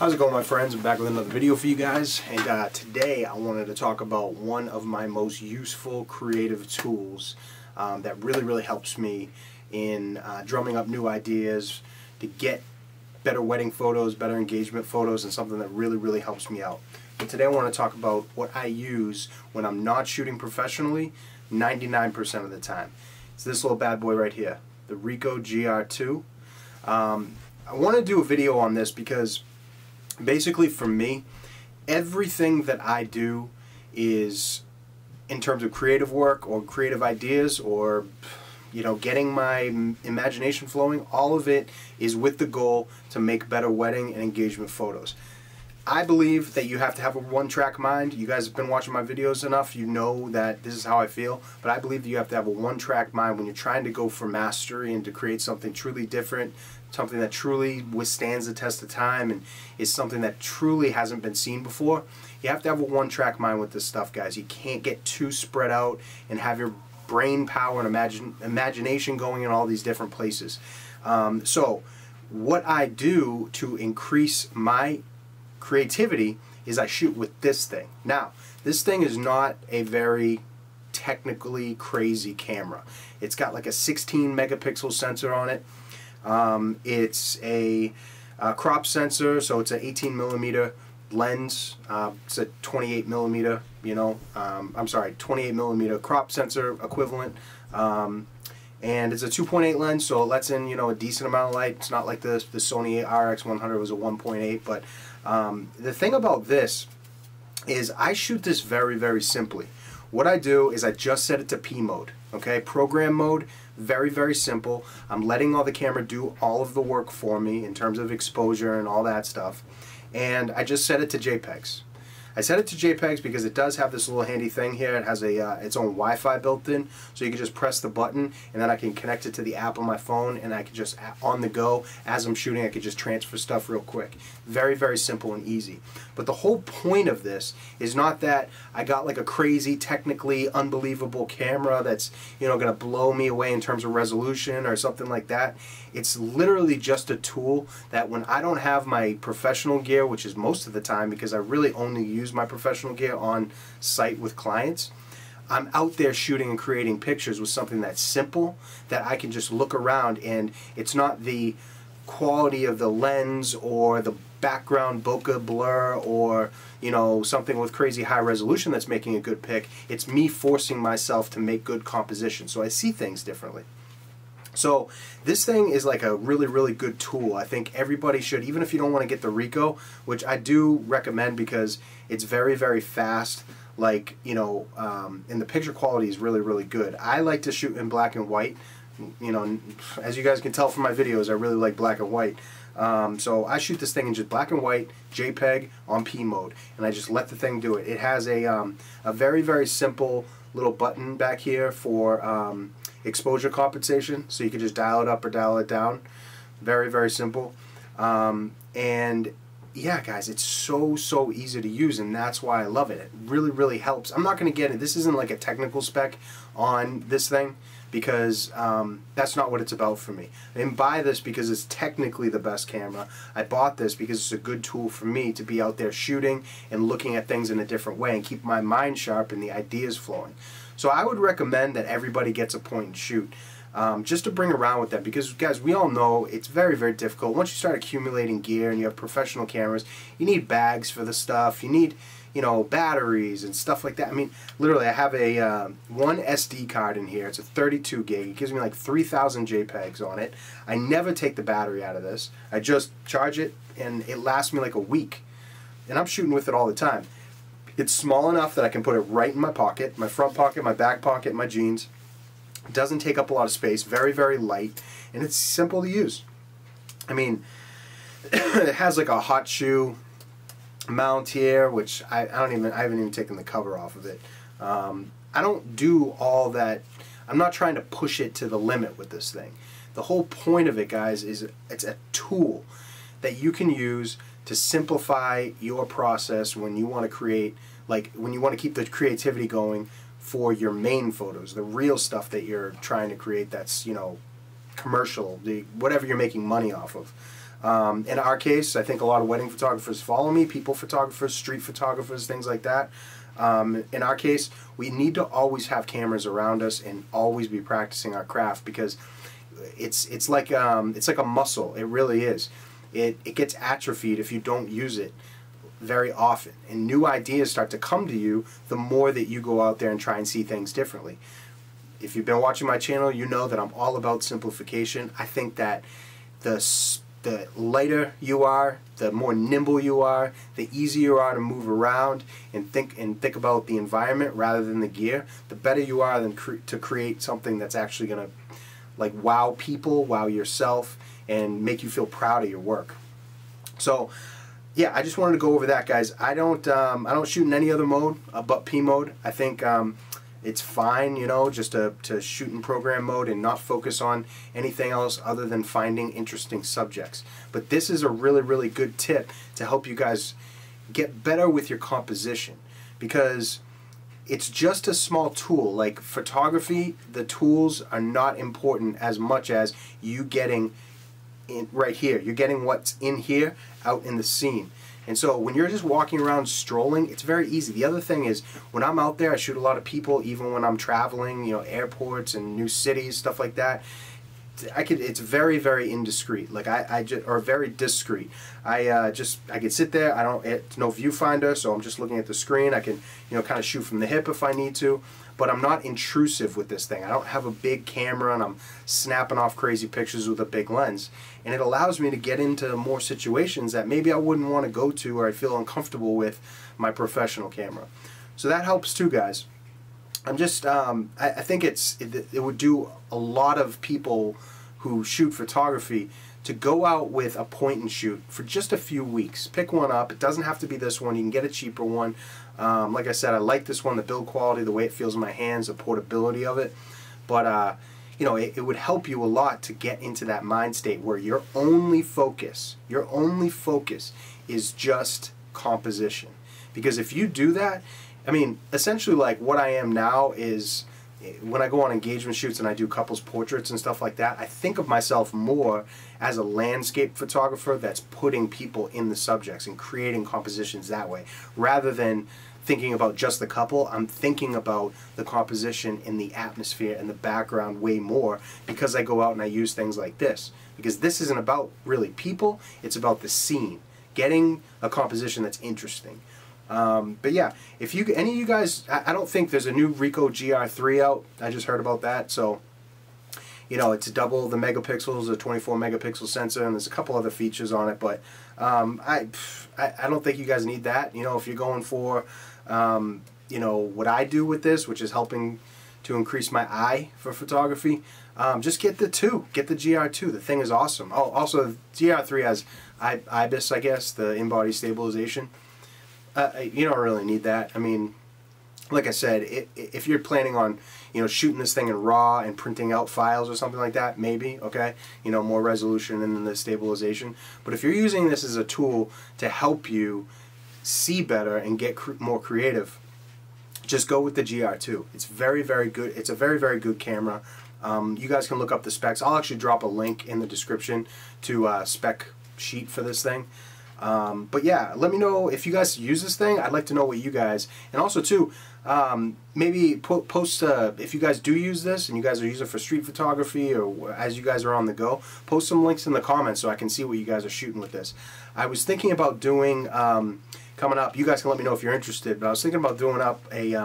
How's it going, my friends? I'm back with another video for you guys, and today I wanted to talk about one of my most useful creative tools that really helps me in drumming up new ideas to get better wedding photos, better engagement photos, and something that really helps me out. But today I want to talk about what I use when I'm not shooting professionally 99% of the time. It's this little bad boy right here, the Ricoh GR2. I want to do a video on this because basically for me, everything that I do is in terms of creative work or creative ideas or getting my imagination flowing. All of it is with the goal to make better wedding and engagement photos. I believe that you have to have a one-track mind. You guys have been watching my videos enough, you know that this is how I feel, but I believe that you have to have a one-track mind when you're trying to go for mastery and to create something truly different, something that truly withstands the test of time and is something that truly hasn't been seen before. You have to have a one-track mind with this stuff, guys. You can't get too spread out and have your brain power and imagination going in all these different places. So what I do to increase my creativity is I shoot with this thing. Now, this thing is not a very technically crazy camera. It's got like a 16 megapixel sensor on it. It's a crop sensor, so it's an 18 millimeter lens. It's a 28 millimeter, 28 millimeter crop sensor equivalent. And it's a 2.8 lens, so it lets in a decent amount of light. It's not like the Sony RX100 was a 1.8, but the thing about this is I shoot this very simply. What I do is I just set it to P mode, okay? Program mode, very simple. I'm letting the camera do all of the work for me in terms of exposure and all that stuff, and I just set it to JPEGs. I set it to JPEGs because it does have this little handy thing here. It has its own Wi-Fi built in, so you can just press the button and then I can connect it to the app on my phone, and I can just, on the go, as I'm shooting, I can just transfer stuff real quick. Very simple and easy. But the whole point of this is not that I got like a crazy, technically unbelievable camera that's gonna blow me away in terms of resolution or something like that. It's literally just a tool that when I don't have my professional gear, which is most of the time because I really only use my professional gear on site with clients, I'm out there shooting and creating pictures with something that's simple, that I can just look around, and it's not the quality of the lens or the background bokeh blur or something with crazy high resolution that's making a good pic. It's me forcing myself to make good composition, so I see things differently. So this thing is like a really good tool. I think everybody should, even if you don't want to get the Ricoh, which I do recommend because it's very fast, like and the picture quality is really good. I like to shoot in black and white. As you guys can tell from my videos, I really like black and white. So I shoot this thing in just black and white, JPEG on P mode, and I just let the thing do it. It has a very simple little button back here for exposure compensation, so you can just dial it up or dial it down. Very simple. And yeah, guys, it's so easy to use, and that's why I love it. It really helps. I'm not going to get it. This isn't like a technical spec on this thing because that's not what it's about for me. I didn't buy this because it's technically the best camera. I bought this because it's a good tool for me to be out there shooting and looking at things in a different way and keep my mind sharp and the ideas flowing. So I would recommend that everybody gets a point and shoot, just to bring around with that, because guys, we all know it's very difficult. Once you start accumulating gear and you have professional cameras, you need bags for the stuff, you need batteries and stuff like that. I mean, literally, I have a one SD card in here. It's a 32 gig. It gives me like 3,000 JPEGs on it. I never take the battery out of this. I just charge it and it lasts me like a week, and I'm shooting with it all the time. It's small enough that I can put it right in my pocket, my front pocket, my back pocket, my jeans. It doesn't take up a lot of space, very light, and it's simple to use. I mean, it has like a hot shoe mount here, which I haven't even taken the cover off of it. I don't do all that. I'm not trying to push it to the limit with this thing. The whole point of it, guys, is it's a tool that you can use to simplify your process when you want to create, like when you want to keep the creativity going for your main photos, the real stuff that you're trying to create that's commercial, whatever you're making money off of. In our case, I think a lot of wedding photographers follow me, people photographers, street photographers, things like that. In our case, we need to always have cameras around us and always be practicing our craft, because it's like a muscle. It really is. It gets atrophied if you don't use it very often, and new ideas start to come to you the more that you go out there and try and see things differently. If you've been watching my channel, you know that I'm all about simplification. I think that the lighter you are, the more nimble you are, the easier you are to move around and think about the environment rather than the gear, the better you are to create something that's actually going to like wow people, wow yourself, and make you feel proud of your work. So yeah, I just wanted to go over that, guys. I don't shoot in any other mode but P mode. I think it's fine, you know, just to shoot in program mode and not focus on anything else other than finding interesting subjects. But this is a really, really good tip to help you guys get better with your composition, because it's just a small tool. Like photography, the tools are not important as much as you getting in right here. You're getting what's in here out in the scene. And so when you're just walking around strolling, it's very easy. The other thing is, when I'm out there, I shoot a lot of people, even when I'm traveling, you know, airports and new cities, stuff like that. It's very, very indiscreet. Like or very discreet. I can sit there. It's no viewfinder, so I'm just looking at the screen. I can, you know, kind of shoot from the hip if I need to, but I'm not intrusive with this thing. I don't have a big camera and I'm snapping off crazy pictures with a big lens. And it allows me to get into more situations that maybe I wouldn't want to go to, or I feel uncomfortable with my professional camera. So that helps too, guys. I'm just, I think it would do a lot of people who shoot photography to go out with a point and shoot for just a few weeks. Pick one up. It doesn't have to be this one. You can get a cheaper one. Like I said, I like this one, the build quality, the way it feels in my hands, the portability of it. But, you know, it would help you a lot to get into that mind state where your only focus is just composition. Because if you do that, I mean, essentially like what I am now is, when I go on engagement shoots and I do couples portraits and stuff like that, I think of myself more as a landscape photographer that's putting people in the subjects and creating compositions that way. Rather than thinking about just the couple, I'm thinking about the composition and the atmosphere and the background way more, because I go out and I use things like this. Because this isn't about really people, it's about the scene. Getting a composition that's interesting. But yeah, if any of you guys, I don't think there's a new Ricoh GR2 out. I just heard about that. So, you know, it's double the megapixels, a 24 megapixel sensor, and there's a couple other features on it. But I don't think you guys need that. You know, if you're going for, you know, what I do with this, which is helping to increase my eye for photography, just get the GR2. The thing is awesome. Oh, also, GR3 has IBIS, I guess, the in-body stabilization. You don't really need that. I mean, like I said, if you're planning on, you know, shooting this thing in RAW and printing out files or something like that, maybe, okay, you know, more resolution and the stabilization. But if you're using this as a tool to help you see better and get more creative, just go with the GR2. It's very, very good. It's a very, very good camera. You guys can look up the specs. I'll actually drop a link in the description to a spec sheet for this thing. But yeah, let me know if you guys use this thing. I'd like to know what you guys, and also too, maybe post, if you guys do use this and you guys are using it for street photography, or as you guys are on the go, post some links in the comments so I can see what you guys are shooting with this. I was thinking about doing, coming up, you guys can let me know if you're interested, but I was thinking about doing up a,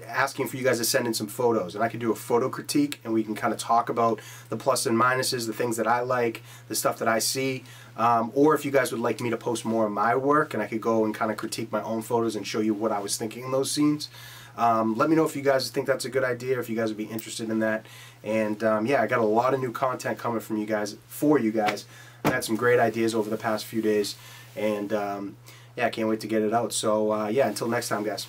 asking for you guys to send in some photos, and I could do a photo critique, and we can kind of talk about the plus and minuses, the things that I like, the stuff that I see, or if you guys would like me to post more of my work, and I could go and kind of critique my own photos and show you what I was thinking in those scenes. Let me know if you guys think that's a good idea, if you guys would be interested in that. And yeah, I got a lot of new content coming from you guys, for you guys. I had some great ideas over the past few days, and yeah, I can't wait to get it out. So yeah, until next time, guys.